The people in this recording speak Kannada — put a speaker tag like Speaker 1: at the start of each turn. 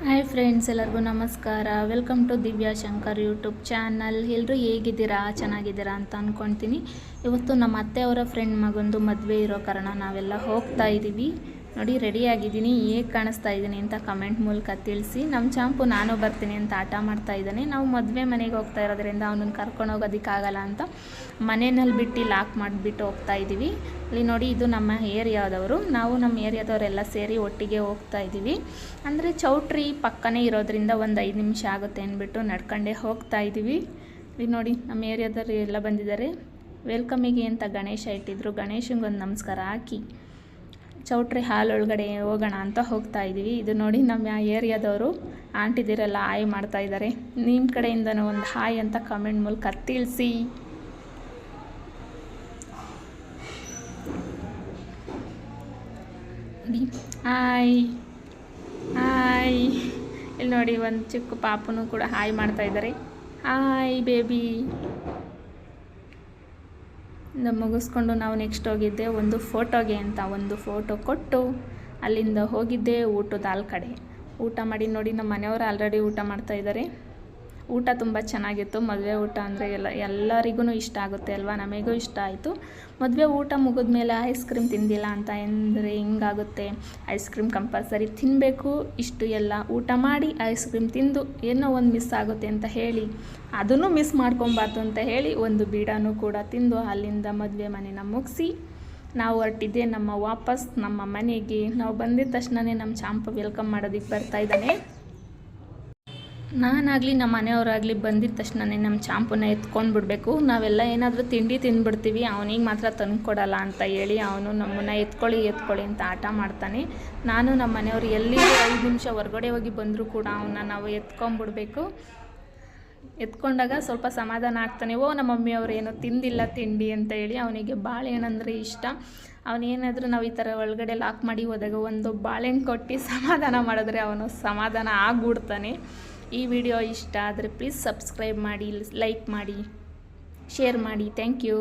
Speaker 1: ಹಾಯ್ ಫ್ರೆಂಡ್ಸ್, ಎಲ್ಲರಿಗೂ ನಮಸ್ಕಾರ. Welcome to Divya Shankar YouTube channel. ಎಲ್ಲರೂ ಹೇಗಿದ್ದೀರಾ? ಚೆನ್ನಾಗಿದ್ದೀರಾ ಅಂತ ಅಂದ್ಕೊಳ್ತೀನಿ. ಇವತ್ತು ನಮ್ಮ ಅತ್ತೆಯವರ ಫ್ರೆಂಡ್ ಮಗಂದು ಮದುವೆ ಇರೋ ಕಾರಣ ನಾವೆಲ್ಲ ಹೋಗ್ತಾ ಇದ್ದೀವಿ. ನೋಡಿ, ರೆಡಿಯಾಗಿದ್ದೀನಿ. ಹೇಗೆ ಕಾಣಿಸ್ತಾ ಇದ್ದೀನಿ ಅಂತ ಕಮೆಂಟ್ ಮೂಲಕ ತಿಳಿಸಿ. ನಮ್ಮ ಚಾಂಪು ನಾನು ಬರ್ತೀನಿ ಅಂತ ಆಟ ಮಾಡ್ತಾ ಇದ್ದಾನೆ. ನಾವು ಮದುವೆ ಮನೆಗೆ ಹೋಗ್ತಾ ಇರೋದ್ರಿಂದ ಅವನನ್ನು ಕರ್ಕೊಂಡು ಹೋಗೋದಕ್ಕಾಗಲ್ಲ ಅಂತ ಮನೆಯಲ್ಲಿ ಬಿಟ್ಟು ಲಾಕ್ ಮಾಡಿಬಿಟ್ಟು ಹೋಗ್ತಾ ಇದ್ದೀವಿ. ಇಲ್ಲಿ ನೋಡಿ, ಇದು ನಮ್ಮ ಏರಿಯಾದವರು. ನಾವು ನಮ್ಮ ಏರಿಯಾದವರೆಲ್ಲ ಸೇರಿ ಒಟ್ಟಿಗೆ ಹೋಗ್ತಾ ಇದ್ದೀವಿ. ಅಂದರೆ ಚೌಟ್ರಿ ಪಕ್ಕನೇ ಇರೋದ್ರಿಂದ ಒಂದು 5 ನಿಮಿಷ ಆಗುತ್ತೆ ಅಂದ್ಬಿಟ್ಟು ನಡ್ಕೊಂಡೇ ಹೋಗ್ತಾ ಇದ್ದೀವಿ. ಇಲ್ಲಿ ನೋಡಿ, ನಮ್ಮ ಏರಿಯಾದವರು ಎಲ್ಲ ಬಂದಿದ್ದಾರೆ. ವೆಲ್ಕಮಿಗೆ ಅಂತ ಗಣೇಶ ಇಟ್ಟಿದ್ರು. ಗಣೇಶಂಗೊಂದು ನಮಸ್ಕಾರ ಹಾಕಿ ಚೌಟ್ರಿ ಹಾಲ್ ಒಳಗಡೆ ಹೋಗೋಣ ಅಂತ ಹೋಗ್ತಾ ಇದ್ದೀವಿ. ಇದು ನೋಡಿ, ನಮ್ಮ ಏರಿಯಾದವರು ಆಂಟಿದಿರೆಲ್ಲ ಹಾಯ್ ಮಾಡ್ತಾ ಇದ್ದಾರೆ. ನಿಮ್ಮ ಕಡೆಯಿಂದನೂ ಒಂದು ಹಾಯ್ ಅಂತ ಕಮೆಂಟ್ ಮೂಲಕ ತಿಳಿಸಿ. Hi hi. ಇಲ್ಲಿ ನೋಡಿ, ಒಂದು ಚಿಕ್ಕ ಪಾಪನೂ ಕೂಡ ಹಾಯ್ ಮಾಡ್ತಾ ಇದ್ದಾರೆ. Hi baby. ಮುಗಿಸ್ಕೊಂಡು ನಾವು ನೆಕ್ಸ್ಟ್ ಹೋಗಿದ್ದೆ ಒಂದು ಫೋಟೋಗೆ ಅಂತ. ಒಂದು ಫೋಟೋ ಕೊಟ್ಟು ಅಲ್ಲಿಂದ ಹೋಗಿದ್ದೆ ಊಟದ ಹಾಲ್ ಕಡೆ. ಊಟ ಮಾಡಿ ನೋಡಿ, ನಮ್ಮ ಮನೆಯವರು ಆಲ್ರೆಡಿ ಊಟ ಮಾಡ್ತಾ ಇದ್ದಾರೆ. ಊಟ ತುಂಬ ಚೆನ್ನಾಗಿತ್ತು. ಮದುವೆ ಊಟ ಅಂದರೆ ಎಲ್ಲರಿಗೂ ಇಷ್ಟ ಆಗುತ್ತೆ ಅಲ್ವಾ? ನಮಗೂ ಇಷ್ಟ ಆಯಿತು. ಮದುವೆ ಊಟ ಮುಗಿದ್ಮೇಲೆ ಐಸ್ ಕ್ರೀಮ್ ತಿಂದಿಲ್ಲ ಅಂತ ಅಂದರೆ ಹಿಂಗಾಗುತ್ತೆ. ಐಸ್ ಕ್ರೀಮ್ ಕಂಪಲ್ಸರಿ ತಿನ್ನಬೇಕು. ಇಷ್ಟು ಎಲ್ಲ ಊಟ ಮಾಡಿ ಐಸ್ ಕ್ರೀಮ್ ತಿಂದು ಏನೋ ಒಂದು ಮಿಸ್ ಆಗುತ್ತೆ ಅಂತ ಹೇಳಿ, ಅದನ್ನು ಮಿಸ್ ಮಾಡ್ಕೊಬಾರ್ದು ಅಂತ ಹೇಳಿ ಒಂದು ಬೀಡಾನು ಕೂಡ ತಿಂದು ಅಲ್ಲಿಂದ ಮದುವೆ ಮನೆನ ಮುಗಿಸಿ ನಾವು ಹೊರಟಿದ್ದೆ ವಾಪಸ್ ನಮ್ಮ ಮನೆಗೆ. ನಾವು ಬಂದಿದ್ದ ತಕ್ಷಣವೇ ನಮ್ಮ ಚಾಂಪ ವೆಲ್ಕಮ್ ಮಾಡೋದಕ್ಕೆ ಬರ್ತಾ ಇದ್ದಾನೆ. ನಾನಾಗಲಿ ನಮ್ಮ ಮನೆಯವರಾಗಲಿ ಬಂದಿದ್ದ ತಕ್ಷಣವೇ ನಮ್ಮ ಚಾಂಪುನ ಎತ್ಕೊಂಡು ಬಿಡಬೇಕು. ನಾವೆಲ್ಲ ಏನಾದರೂ ತಿಂಡಿ ತಿಂದುಬಿಡ್ತೀವಿ, ಅವನಿಗೆ ಮಾತ್ರ ತಂದು ಕೊಡಲ್ಲ ಅಂತ ಹೇಳಿ ಅವನು ನಮ್ಮನ್ನು ಎತ್ಕೊಳ್ಳಿ ಅಂತ ಆಟ ಮಾಡ್ತಾನೆ. ನಾನು ನಮ್ಮ ಮನೆಯವರು ಎಲ್ಲಿ 5 ನಿಮಿಷ ಹೊರಗಡೆ ಹೋಗಿ ಬಂದರೂ ಕೂಡ ಅವನ್ನ ನಾವು ಎತ್ಕೊಂಡ್ಬಿಡ್ಬೇಕು. ಎತ್ಕೊಂಡಾಗ ಸ್ವಲ್ಪ ಸಮಾಧಾನ ಆಗ್ತಾನೆ. ನಮ್ಮ ಮಮ್ಮಿಯವರು ಏನೋ ತಿಂದಿಲ್ಲ ತಿಂಡಿ ಅಂತ ಹೇಳಿ. ಅವನಿಗೆ ಬಾಳೆಹಣ್ಣಂದರೆ ಇಷ್ಟ. ಅವನೇನಾದರೂ ನಾವು ಈ ಥರ ಒಳಗಡೆ ಲಾಕ್ ಮಾಡಿ ಹೋದಾಗ ಒಂದು ಬಾಳೆಹಣ್ಣು ಕೊಟ್ಟು ಸಮಾಧಾನ ಮಾಡಿದ್ರೆ ಅವನು ಸಮಾಧಾನ ಆಗ್ಬಿಡ್ತಾನೆ. ಈ ವಿಡಿಯೋ ಇಷ್ಟ ಆದರೆ ಪ್ಲೀಸ್ ಸಬ್ಸ್ಕ್ರೈಬ್ ಮಾಡಿ, ಲೈಕ್ ಮಾಡಿ, ಶೇರ್ ಮಾಡಿ. Thank you.